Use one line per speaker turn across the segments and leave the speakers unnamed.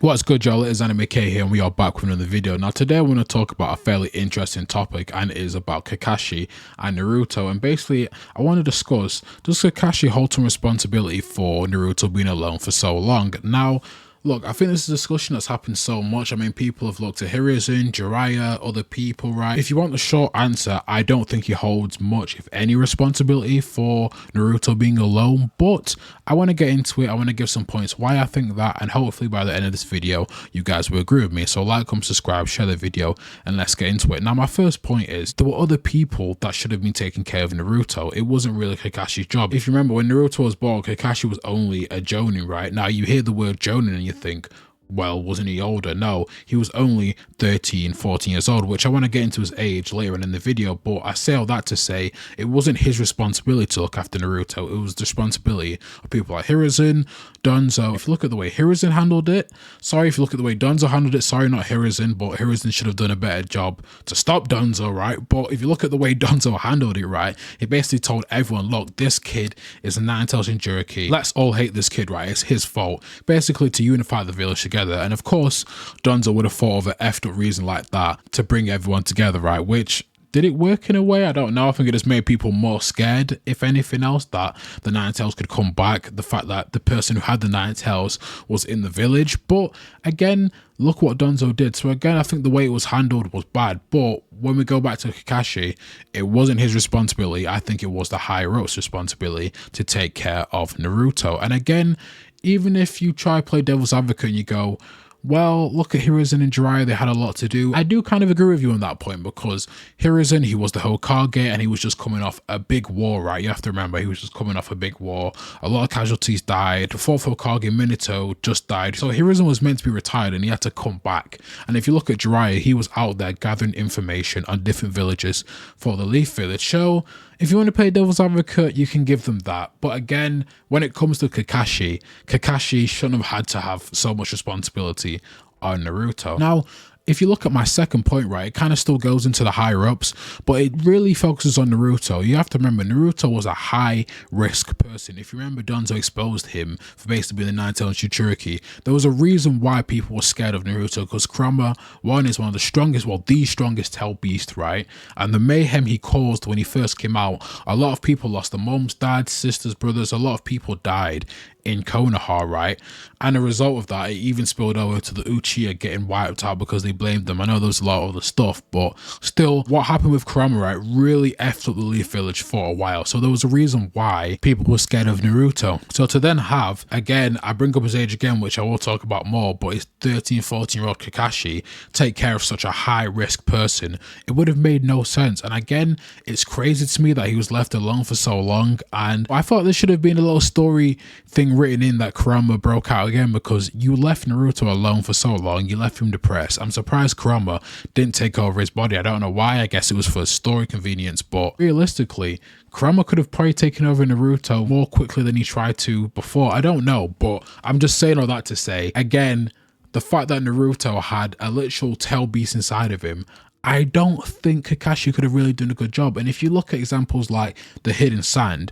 What's good, y'all? It is Anime K here, and we are back with another video. Now, today I want to talk about a fairly interesting topic, and it is about Kakashi and Naruto. And basically, I want to discuss, does Kakashi hold some responsibility for Naruto being alone for so long? Now, look, I think this is a discussion that's happened so much. I mean, people have looked at Hiruzen, Jiraiya, other people, right? If you want the short answer, I don't think he holds much, if any, responsibility for Naruto being alone. But I want to get into it. I want to give some points why I think that, and hopefully by the end of this video, you guys will agree with me. So like, comment, subscribe, share the video, and let's get into it. Now, my first point is, there were other people that should have been taking care of Naruto. It wasn't really Kakashi's job. If you remember, when Naruto was born, Kakashi was only a jonin, right? Now, you hear the word jonin and you think, well, wasn't he older? No, he was only 13, 14 years old, which I want to get into his age later on in the video, but I say all that to say it wasn't his responsibility to look after Naruto. It was the responsibility of people like Hiruzen, Danzo. If you look at the way Hiruzen handled it, sorry, if you look at the way Danzo handled it, sorry, not Hiruzen, but Hiruzen should have done a better job to stop Danzo, right? But if you look at the way Danzo handled it, right, he basically told everyone, look, this kid is a 9-tailed Jinchuriki. Let's all hate this kid, right? It's his fault. Basically, to unify the village together. And of course, Danzo would have thought of an effed up reason like that to bring everyone together, right? Which, did it work in a way? I don't know. I think it just made people more scared, if anything else, that the Nine Tails could come back. The fact that the person who had the Nine Tails was in the village. But again, look what Danzo did. So again, I think the way it was handled was bad. But when we go back to Kakashi, it wasn't his responsibility. I think it was the higher up's responsibility to take care of Naruto. And again, even if you try to play devil's advocate and you go, well, look at Hiruzen and Jiraiya, they had a lot to do. I do kind of agree with you on that point, because Hiruzen, he was the Hokage and he was just coming off a big war, right? You have to remember, he was just coming off a big war. A lot of casualties died. The fourth Hokage, Minato, just died. So Hiruzen was meant to be retired and he had to come back. And if you look at Jiraiya, he was out there gathering information on different villages for the Leaf Village. So if you want to play devil's advocate, you can give them that. But again, when it comes to Kakashi, Kakashi shouldn't have had to have so much responsibility on Naruto. Now, if you look at my second point, right, it kind of still goes into the higher ups, but it really focuses on Naruto. You have to remember, Naruto was a high risk person. If you remember, Danzo exposed him for basically being the 9-tailed Jinchuriki. There was a reason why people were scared of Naruto, because Kurama, one, is one of the strongest, well, the strongest tail beast, right? And the mayhem he caused when he first came out, a lot of people lost their moms, dads, sisters, brothers, a lot of people died in Konoha, right? And a result of that, it even spilled over to the Uchiha getting wiped out because they blamed them. I know there's a lot of other stuff, but still, what happened with Kurama, right, really effed up the Leaf Village for a while. So there was a reason why people were scared of Naruto. So to then have, again, I bring up his age again, which I will talk about more, but it's 13, 14-year-old Kakashi take care of such a high risk person, it would have made no sense. And again, it's crazy to me that he was left alone for so long. And I thought there should have been a little story thing written in that Kurama broke out again, because you left Naruto alone for so long, you left him depressed. I'm surprised Kurama didn't take over his body. I don't know why. I guess it was for story convenience, but realistically, Kurama could have probably taken over Naruto more quickly than he tried to before. I don't know, but I'm just saying all that to say, again, the fact that Naruto had a literal tail beast inside of him, I don't think Kakashi could have really done a good job. And if you look at examples like the Hidden Sand,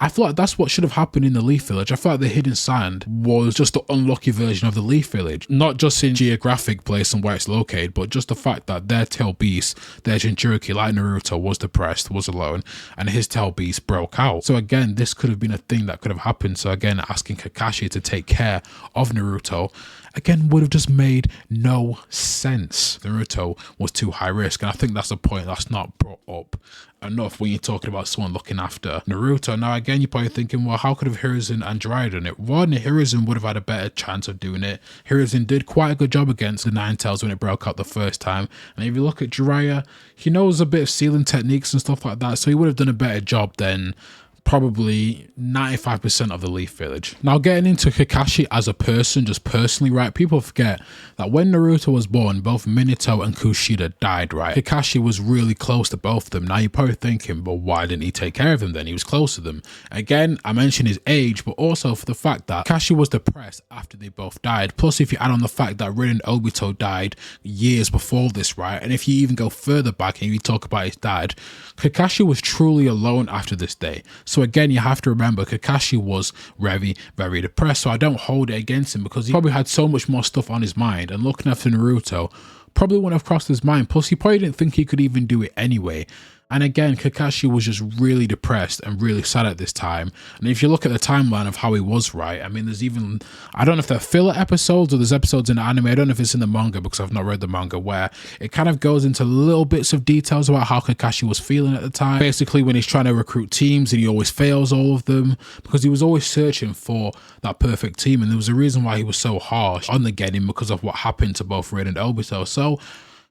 I feel like that's what should have happened in the Leaf Village. I feel like the Hidden Sand was just the unlucky version of the Leaf Village. Not just in geographic place and where it's located, but just the fact that their tail beast, their Jinchuriki, like Naruto, was depressed, was alone, and his tail beast broke out. So again, this could have been a thing that could have happened. So again, asking Kakashi to take care of Naruto, again, would have just made no sense. Naruto was too high risk, and I think that's the point that's not brought up enough when you're talking about someone looking after Naruto. Now again, you're probably thinking, well, how could have Hiruzen and Jiraiya done it? One, Hiruzen would have had a better chance of doing it. Hiruzen did quite a good job against the Nine Tails when it broke out the first time. And if you look at Jiraiya, he knows a bit of sealing techniques and stuff like that, so he would have done a better job than probably 95% of the Leaf Village. Now, getting into Kakashi as a person, just personally, right, people forget that when Naruto was born, both Minato and Kushida died, right? Kakashi was really close to both of them. Now, you're probably thinking, well, why didn't he take care of them then? He was close to them. Again, I mentioned his age, but also for the fact that Kakashi was depressed after they both died. Plus, if you add on the fact that Rin and Obito died years before this, right? And if you even go further back and you talk about his dad, Kakashi was truly alone after this day. So So again, you have to remember Kakashi was very, very depressed. So I don't hold it against him because he probably had so much more stuff on his mind, and looking after Naruto probably wouldn't have crossed his mind. Plus, he probably didn't think he could even do it anyway. And again, Kakashi was just really depressed and really sad at this time. And if you look at the timeline of how he was, right, I mean, there's even, I don't know if they're filler episodes or there's episodes in the anime, I don't know if it's in the manga because I've not read the manga, where it kind of goes into little bits of details about how Kakashi was feeling at the time. Basically, when he's trying to recruit teams and he always fails all of them because he was always searching for that perfect team. And there was a reason why he was so harsh on the Genin because of what happened to both Rin and Obito. So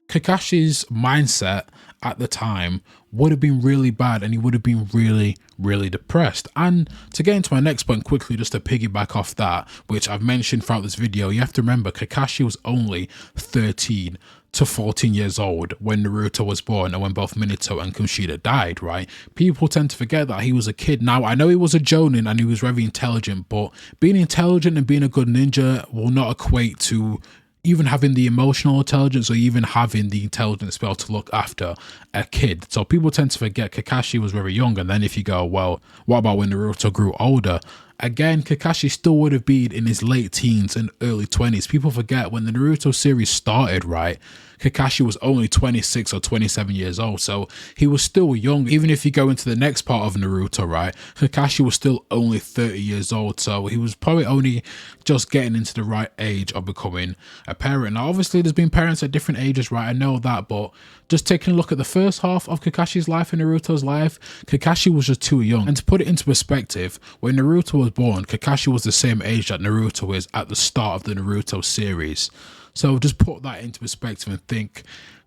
Kakashi's mindset at the time would have been really bad, and he would have been really, really depressed. And to get into my next point quickly, just to piggyback off that, which I've mentioned throughout this video, you have to remember Kakashi was only 13 to 14 years old when Naruto was born and when both Minato and Kushida died, right? People tend to forget that he was a kid. Now, I know he was a Jonin and he was very intelligent, but being intelligent and being a good ninja will not equate to even having the emotional intelligence or even having the intelligence spell to look after a kid. So people tend to forget Kakashi was very young. And then if you go, well, what about when Naruto grew older? Again, Kakashi still would have been in his late teens and early 20s. People forget when the Naruto series started, right? Kakashi was only 26 or 27 years old, so he was still young. Even if you go into the next part of Naruto, right, Kakashi was still only 30 years old, so he was probably only just getting into the right age of becoming a parent. Now, obviously, there's been parents at different ages, right? I know that, but just taking a look at the first half of Kakashi's life and Naruto's life, Kakashi was just too young. And to put it into perspective, when Naruto was born, Kakashi was the same age that Naruto is at the start of the Naruto series. So just put that into perspective and think,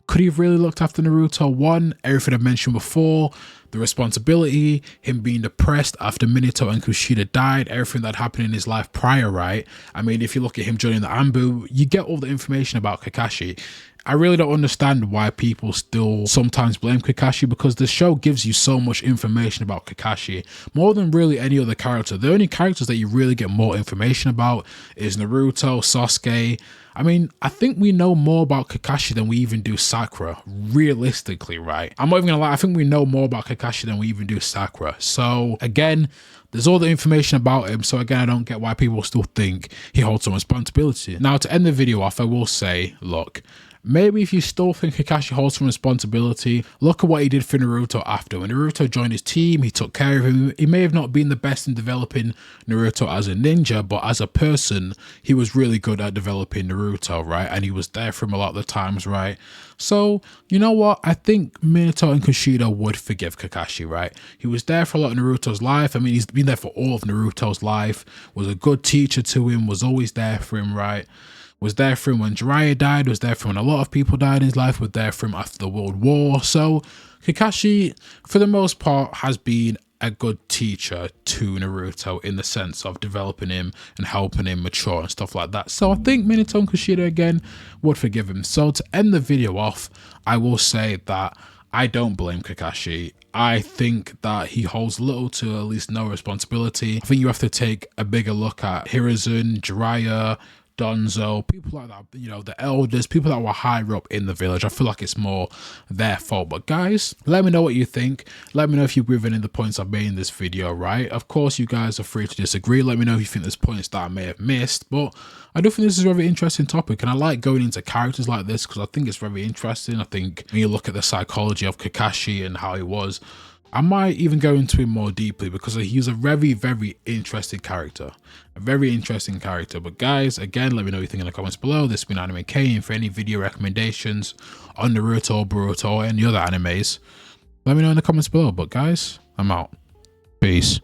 could he have really looked after Naruto? One, everything I mentioned before, the responsibility, him being depressed after Minato and Kushida died, everything that happened in his life prior, right? I mean, if you look at him joining the Anbu, you get all the information about Kakashi. I really don't understand why people still sometimes blame Kakashi, because the show gives you so much information about Kakashi, more than really any other character. The only characters that you really get more information about is Naruto, Sasuke. I mean, I think we know more about Kakashi than we even do Sakura, realistically, right? I'm not even gonna lie, I think we know more about Kakashi than we even do Sakura. So again, there's all the information about him. So again, I don't get why people still think he holds some responsibility. Now, to end the video off, I will say, look, maybe if you still think Kakashi holds some responsibility, look at what he did for Naruto after. When Naruto joined his team, he took care of him. He may have not been the best in developing Naruto as a ninja, but as a person, he was really good at developing Naruto, right? And he was there for him a lot of the times, right? So, you know what? I think Minato and Kushida would forgive Kakashi, right? He was there for a lot of Naruto's life. I mean, he's been there for all of Naruto's life, was a good teacher to him, was always there for him, right? Was there for him when Jiraiya died, was there for him when a lot of people died in his life, was there for him after the World War. So Kakashi, for the most part, has been a good teacher to Naruto in the sense of developing him and helping him mature and stuff like that. So I think Minato and Kushida again would forgive him. So to end the video off, I will say that I don't blame Kakashi. I think that he holds little to at least no responsibility. I think you have to take a bigger look at Hiruzen, Jiraiya, Donzo, people like that, you know, the elders, people that were higher up in the village. I feel like it's more their fault. But guys, let me know what you think. Let me know if you agree with any of the points I've made in this video, right? Of course, you guys are free to disagree. Let me know if you think there's points that I may have missed. But I do think this is a very interesting topic, and I like going into characters like this because I think it's very interesting. I think when you look at the psychology of Kakashi and how he was, I might even go into him more deeply because he's a very, very interesting character. A very interesting character. But guys, again, let me know what you think in the comments below. This has been Anime K, and for any video recommendations on Naruto, Boruto, or any other animes, let me know in the comments below. But guys, I'm out. Peace.